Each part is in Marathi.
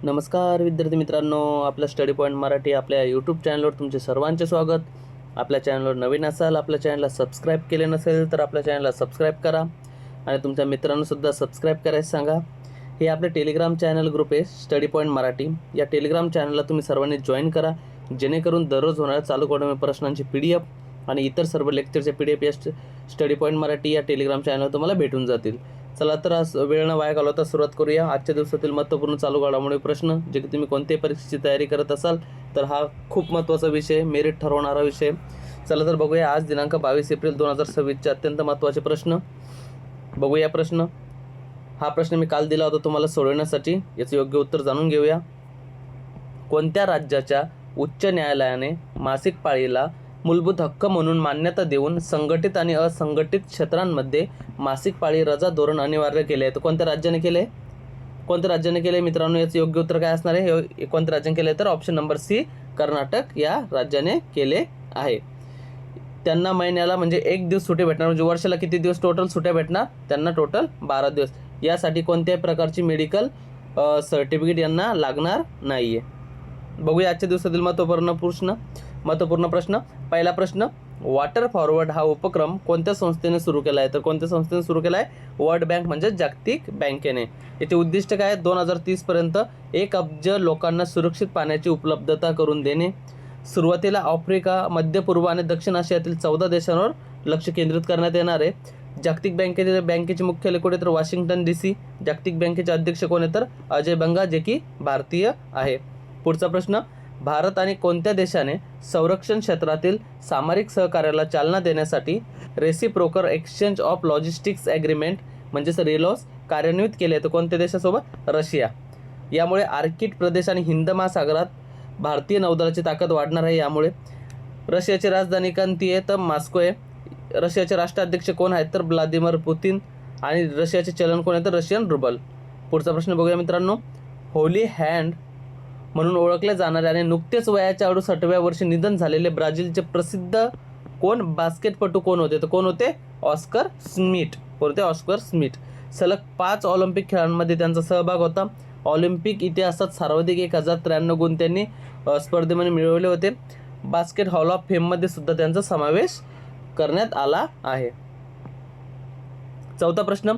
नमस्कार विद्यार्थी मित्रांनो, आपल्या स्टडी पॉईंट मराठी आपल्या यूट्यूब चॅनलवर तुमचे सर्वांचे स्वागत. आपल्या चॅनलवर नवीन असाल, आपल्या चॅनलला सबस्क्राईब केले नसेल तर आपल्या चॅनलला सबस्क्राईब करा आणि तुमच्या मित्रांनासुद्धा सबस्क्राईब करायला सांगा. हे आपले टेलिग्राम चॅनल ग्रुप आहे स्टडी पॉईंट मराठी. या टेलिग्राम चॅनलला तुम्ही सर्वांनी जॉईन करा, जेणेकरून दररोज होणाऱ्या चालू घडामोडी प्रश्नांची PDF आणि इतर सर्व लेक्चरचे PDF या स्टडी पॉईंट मराठी या टेलिग्राम चॅनलवर तुम्हाला भेटून जातील. चला तर आज वेळ न वाया घालवता सुरुवात करूया. आजच्या दिवसातील महत्त्वपूर्ण चालू घडामोडी प्रश्न, जे की तुम्ही कोणत्याही परीक्षेची तयारी करत असाल तर हा खूप महत्त्वाचा विषय, मेरिट ठरवणारा विषय. चला तर बघूया. आज दिनांक 22 एप्रिल 2026चे अत्यंत महत्त्वाचे प्रश्न बघूया. हा प्रश्न मी काल दिला होता तुम्हाला सोडवण्यासाठी. याचं योग्य उत्तर जाणून घेऊया. कोणत्या राज्याच्या उच्च न्यायालयाने मासिक पाळीला मूलभूत हक्क म्हणून मान्यता देऊन संघटित आणि असंघटित क्षेत्रांमध्ये मासिक पाळी रजा धोरण अनिवार्य केले आहे? तर कोणत्या राज्याने केले मित्रांनो? याचं योग्य उत्तर काय असणार आहे? हे कोणत्या राज्याने केले तर ऑप्शन नंबर सी, कर्नाटक या राज्याने केले आहे. त्यांना महिन्याला म्हणजे 1 दिवस सुट्टी भेटणार, म्हणजे वर्षाला किती दिवस टोटल सुट्ट्या भेटणार? त्यांना टोटल 12 दिवस. यासाठी कोणत्याही प्रकारची मेडिकल सर्टिफिकेट यांना लागणार नाही आहे. बघूया आजच्या दिवसातील महत्त्वपूर्ण प्रश्न. पहिला प्रश्न, वॉटर फॉरवर्ड हा उपक्रम कोणत्या संस्थेने सुरू केला आहे? तर कोणत्या संस्थेने सुरू केला आहे? वर्ल्ड बँक म्हणजे जागतिक बँकेने. याचे उद्दिष्ट काय आहे? 2030 पर्यंत 1 अब्ज लोकांना सुरक्षित पाण्याची उपलब्धता करून देणे. सुरुवातीला आफ्रिका, मध्य पूर्व आणि दक्षिण आशियातील 14 देशांवर लक्ष केंद्रित करण्यात येणार आहे. जागतिक बँकेचे मुख्यालय कुठे? तर वॉशिंग्टन DC. जागतिक बँकेचे अध्यक्ष कोण आहे? तर अजय बंगा, जे की भारतीय आहे. पुढचा प्रश्न, भारत आणि कोणत्या देशाने संरक्षण क्षेत्रातील सामरिक सहकार्याला चालना देण्यासाठी reciprocal exchange of logistics agreement म्हणजेच रेलॉस कार्यान्वित केले? तर कोणत्या देशासोबत? रशिया. यामुळे आर्क्टिक प्रदेश आणि हिंद महासागरात भारतीय नौदलाची ताकद वाढणार आहे. यामुळे रशियाची राजधानी कोणती आहे? तर मॉस्को आहे. रशियाचे राष्ट्राध्यक्ष कोण आहेत? तर व्लादिमीर पुतिन. आणि रशियाचे चलन कोण आहे? तर रशियन रुबल. पुढचा प्रश्न बघूया मित्रांनो. होली हँड म्हणून ओळखले जाणारे आणि नुकतेच वयाच्या 68व्या वर्षी निधन झालेले ब्राझीलचे प्रसिद्ध बास्केटपटू कोण होते? तर कोण होते? Oscar Smith. सलग 5 ऑलिम्पिक खेळांमध्ये त्यांचा सहभाग होता. ऑलिम्पिक इतिहासात सर्वाधिक 1093 गुण त्यांनी स्पर्धेमध्ये मिळवले होते. बास्केट हॉल ऑफ फेममध्ये सुद्धा त्यांचा समावेश करण्यात आला आहे. चौथा प्रश्न,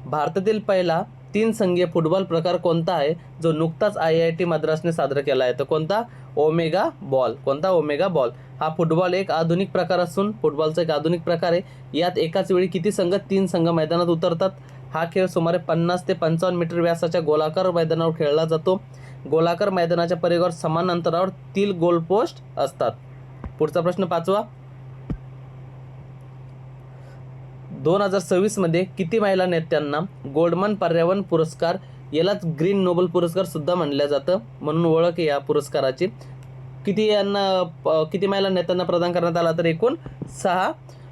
भारतातील पहिला 3 संघीय फुटबॉल प्रकार कोणता आहे, जो नुकताच IIT मद्रासने साजरा केला आहे? तर कोणता? Omega ball. हा फुटबॉल एक आधुनिक प्रकार असून फुटबॉलचा एक आधुनिक प्रकार आहे. यात एकाच वेळी किती संघ? 3 संघ मैदानात उतरतात. हा खेळ सुमारे 50 ते 55 मीटर व्यासाच्या गोलाकार मैदानावर खेळला जातो. गोलाकार मैदानाच्या परिघावर समान अंतरावर 3 गोलपोस्ट असतात. पुढचा प्रश्न पाचवा, 2026 मध्ये किती महिला नेत्यांना गोल्डमन पर्यावरण पुरस्कार, यालाच ग्रीन नोबेल पुरस्कार सुद्धा म्हणलं जातं, म्हणून ओळख आहे या पुरस्काराची, किती महिला नेत्यांना प्रदान करण्यात आला? तर एकूण 6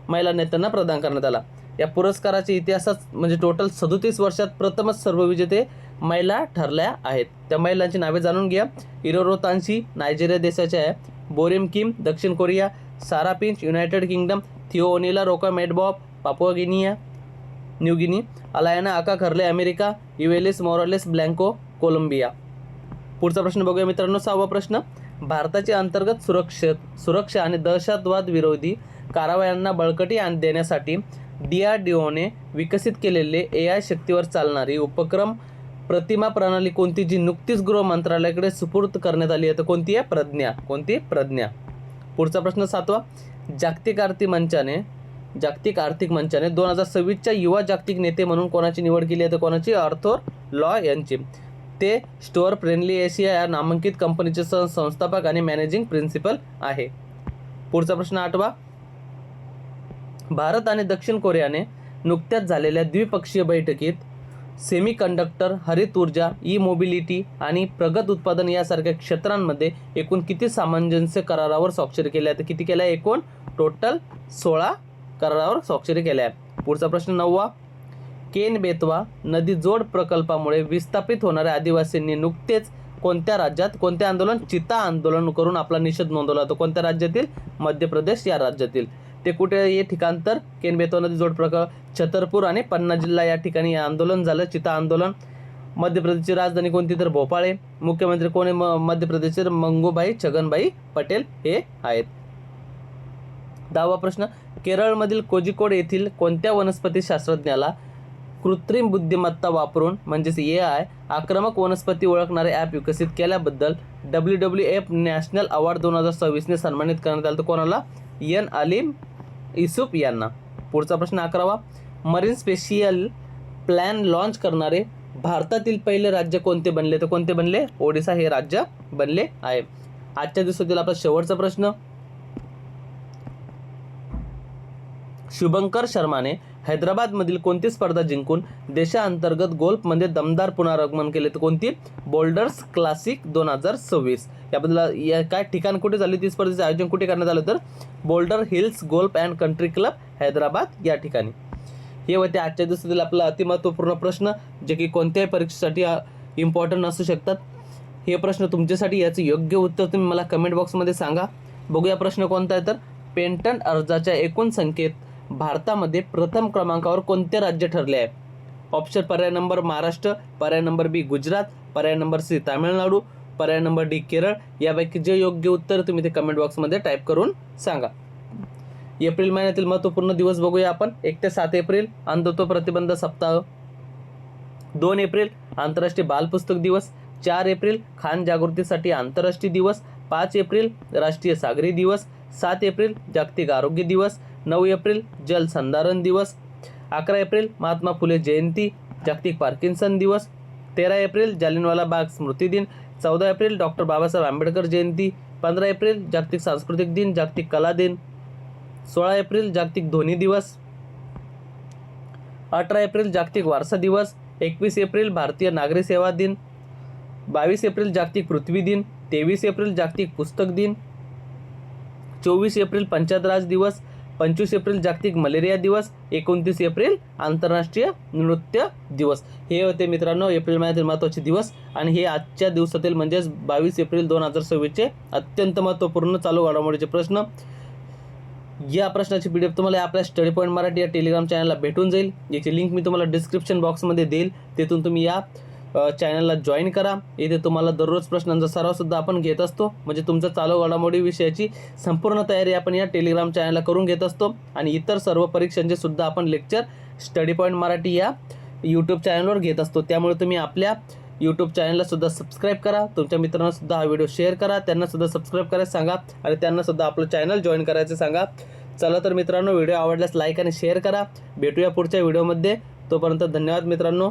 महिला नेत्यांना प्रदान करण्यात आला. या पुरस्काराच्या इतिहासात म्हणजे टोटल 37 वर्षात प्रथमच सर्व विजेते महिला ठरल्या आहेत. त्या महिलांची नावे जाणून घ्या. इरोरो तान्सी नायजेरिया देशाच्या आहे. बोरिम किम दक्षिण Korea. Sara Pinch United Kingdom. Theo ओनिला रोका मेडबॉब पापुआ न्यू गिनी. अलायना आका खर्ले America. Ulises Morales Blanco Colombia. पुढचा प्रश्न बघूया मित्रांनो. 6वा प्रश्न, भारताची अंतर्गत सुरक्षा आणि दहशतवाद विरोधी कारवायांना बळकटी देण्यासाठी DRDOने विकसित केलेले AI शक्तीवर चालणारी उपक्रम प्रतिमा प्रणाली कोणती, जी नुकतीच गृह मंत्रालयाकडे सुपूर्द करण्यात आली आहे? तर कोणती आहे? प्रज्ञा. पुढचा प्रश्न 7वा, जागतिक आर्थिक मंचाने 2026च्या युवा जागतिक नेते म्हणून कोणाची निवड केली आहे? तर कोणाची? आर्थर लॉ यांची. ते स्टोअर फ्रेंडली एशिया या नामांकित कंपनीचे संस्थापक आणि मॅनेजिंग प्रिन्सिपल आहे. पुढचा प्रश्न 8वा, भारत आणि दक्षिण कोरियाने नुकत्याच झालेल्या द्विपक्षीय बैठकीत सेमीकंडक्टर, हरित ऊर्जा, मोबिलिटी आणि प्रगत उत्पादन यासारख्या क्षेत्रांमध्ये एकूण किती सामंजस्य करारावर स्वाक्षरी केल्या? तर किती केल्या? एकूण टोटल 16 करारावर स्वाक्षरी केल्या आहे. पुढचा प्रश्न 9वा, केन बेतवा नदी जोड प्रकल्पामुळे विस्थापित होणाऱ्या आदिवासींनी नुकतेच कोणत्या राज्यात कोणते आंदोलन? चिता आंदोलन करून आपला निषेध नोंदवला. तो कोणत्या राज्यातील? मध्य प्रदेश या राज्यातील. ते कुठे? हे ठिकाण तर केन बेतवा नदी जोड प्रकल्प छतरपूर आणि पन्ना जिल्हा या ठिकाणी आंदोलन झालं, चिता आंदोलन. मध्य प्रदेशची राजधानी कोणती तर भोपाळ आहे. मुख्यमंत्री कोण आहे मध्य प्रदेशचे? मंगूभाई छगनभाई पटेल हे आहेत. 10वा प्रश्न, केरळमधील कोझिकोड येथील कोणत्या वनस्पती शास्त्रज्ञाला कृत्रिम बुद्धिमत्ता वापरून म्हणजेच AI आक्रमक वनस्पती ओळखणारे ॲप विकसित केल्याबद्दल WWF नॅशनल अवॉर्ड 2026ने सन्मानित करण्यात आलं? तर कोणाला? एन अलीम युसुफ यांना. पुढचा प्रश्न 11वा, मरीन स्पेशियल प्लॅन लॉन्च करणारे भारतातील पहिले राज्य कोणते बनले? तर कोणते बनले? ओडिशा हे राज्य बनले आहे. आजच्या दिवसातील आपला शेवटचा प्रश्न, शुभंकर शर्माने हैदराबादमधील कोणती स्पर्धा जिंकून देशांतर्गत गोल्फमध्ये दमदार पुनरागमन केले? तर कोणती? Boulders classic 2026. याबद्दल काय ठिकाण कुठे झाली ती स्पर्धेचे आयोजन कुठे करण्यात आलं? तर boulder hills golf and country club Hyderabad या ठिकाणी. हे होते आजच्या दिवसातील आपला अतिमहत्त्वपूर्ण प्रश्न, जे की कोणत्याही परीक्षेसाठी इम्पॉर्टंट असू शकतात. हे प्रश्न तुमच्यासाठी, याचं योग्य उत्तर तुम्ही मला कमेंट बॉक्समध्ये सांगा. बघूया प्रश्न कोणता आहे. तर पेटंट अर्जाच्या एकूण संख्येत भारतामध्ये प्रथम क्रमांकावर कोणते राज्य ठरले आहे? ऑप्शन पर्याय नंबर महाराष्ट्र, पर्याय नंबर बी गुजरात, पर्याय नंबर सी तामिळनाडू, पर्याय नंबर डी केरळ. यापैकी जे योग्य उत्तर तुम्ही ते कमेंट बॉक्समध्ये टाईप करून सांगा. एप्रिल महिन्यातील महत्त्वपूर्ण दिवस बघूया आपण. 1 ते 7 एप्रिल अंधत्व प्रतिबंध सप्ताह, 2 एप्रिल आंतरराष्ट्रीय बालपुस्तक दिवस, 4 एप्रिल खान जागृतीसाठी आंतरराष्ट्रीय दिवस, 5 एप्रिल राष्ट्रीय सागरी दिवस, 7 एप्रिल जागतिक आरोग्य दिवस, 9 एप्रिल जल संधारण दिवस, 11 एप्रिल महात्मा फुले जयंती जागतिक पार्किन्सन दिवस, 13 एप्रिल जालियनवाला बाग स्मृती दिन, 14 एप्रिल डॉक्टर बाबासाहेब आंबेडकर जयंती, 15 एप्रिल जागतिक सांस्कृतिक दिन जागतिक कला दिन, 16 एप्रिल जागतिक ध्वनी दिवस, 18 एप्रिल जागतिक वारसा दिवस, 21 एप्रिल भारतीय नागरी सेवा दिन, 22 एप्रिल जागतिक पृथ्वी दिन, 23 एप्रिल जागतिक पुस्तक दिन, 24 एप्रिल पंचायत राज दिवस, 25 एप्रिल जागतिक मलेरिया दिवस, 29 एप्रिल आंतरराष्ट्रीय नृत्य दिवस. हे होते मित्रांनो एप्रिल महिन्यातील महत्त्वाचे दिवस, आणि हे आजच्या दिवसातील म्हणजेच 22 एप्रिल 2026चे अत्यंत महत्त्वपूर्ण चालू घडामोडीचे प्रश्न. या प्रश्नाची PDF तुम्हाला आपल्या स्टडी पॉईंट मराठी या टेलिग्राम चॅनलला भेटून जाईल. याची लिंक मी तुम्हाला डिस्क्रिप्शन बॉक्समध्ये देईल. तिथून तुम्ही या चॅनलला जॉईन करा. इथे तुम्हाला दररोज प्रश्नांचा सरावसुद्धा आपण घेत असतो. म्हणजे तुमचं चालू घडामोडी विषयाची संपूर्ण तयारी आपण या टेलिग्राम चॅनलला करून घेत असतो. आणि इतर सर्व परीक्षांचे सुद्धा आपण लेक्चर स्टडी पॉईंट मराठी या यूट्यूब चॅनलवर घेत असतो. त्यामुळे तुम्ही आपल्या यूट्यूब चॅनलला सुद्धा सबस्क्राईब करा. तुमच्या मित्रांना सुद्धा हा व्हिडिओ शेअर करा, त्यांना सुद्धा सबस्क्राईब करायला सांगा आणि त्यांना सुद्धा आपलं चॅनल जॉईन करायचं सांगा. चला तर मित्रांनो, व्हिडिओ आवडल्यास लाईक आणि शेअर करा. भेटूया पुढच्या व्हिडिओमध्ये. तोपर्यंत धन्यवाद मित्रांनो.